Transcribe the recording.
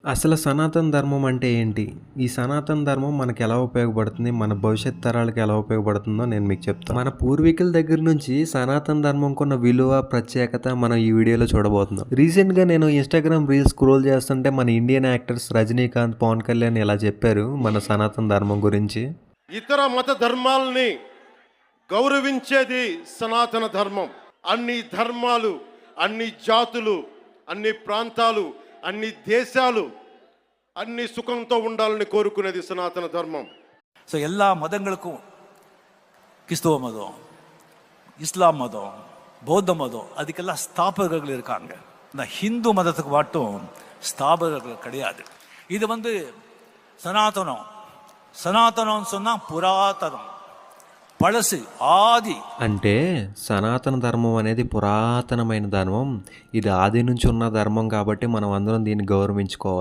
అసలు సనాతన ధర్మం అంటే ఏంటి? ఈ సనాతన ధర్మం మనకెలా ఉపయోగపడుతుంది? మన భవిష్యత్ తరాలకి ఎలా ఉపయోగపడుతుందో నేను మీకు చెప్తాను. మన పూర్వీకుల దగ్గర నుంచి సనాతన ధర్మంకున్న విలువ, ప్రత్యేకత మనం ఈ వీడియోలో చూడబోతున్నాం. రీసెంట్‌గా నేను ఇన్‌స్టాగ్రామ్ రీల్స్ స్క్రోల్ చేస్తుంటే మన ఇండియన్ యాక్టర్స్ రజనీకాంత్, పవన్ కళ్యాణ్ ఇలా చెప్పారు మన సనాతన ధర్మం గురించి. ఇతర మత ధర్మాలని గౌరవించేది సనాతన ధర్మం. అన్ని ధర్మాలు, అన్ని జాతులు, అన్ని ప్రాంతాలు, అన్ని దేశాలు అన్ని సుఖంతో ఉండాలని కోరుకునేది సనాతన ధర్మம். ஸோ எல்லா மதங்களுக்கும் கிறிஸ்தவ மதம், இஸ்லாம் மதம், பௌத்த மதம் அதுக்கெல்லாம் ஸ்தாபகர்கள் இருக்காங்க. இந்த ஹிந்து மதத்துக்கு மட்டும் ஸ்தாபகர்கள் கிடையாது. இது சனாதனம். సనాతనం சொன்னா పురాతనం, పళసు, ఆది. అంటే సనాతన ధర్మం అనేది పురాతనమైన ధర్మం. ఇది ఆది నుంచి ఉన్న ధర్మం కాబట్టి మనం అందరం దీన్ని గౌరవించుకోవాలి.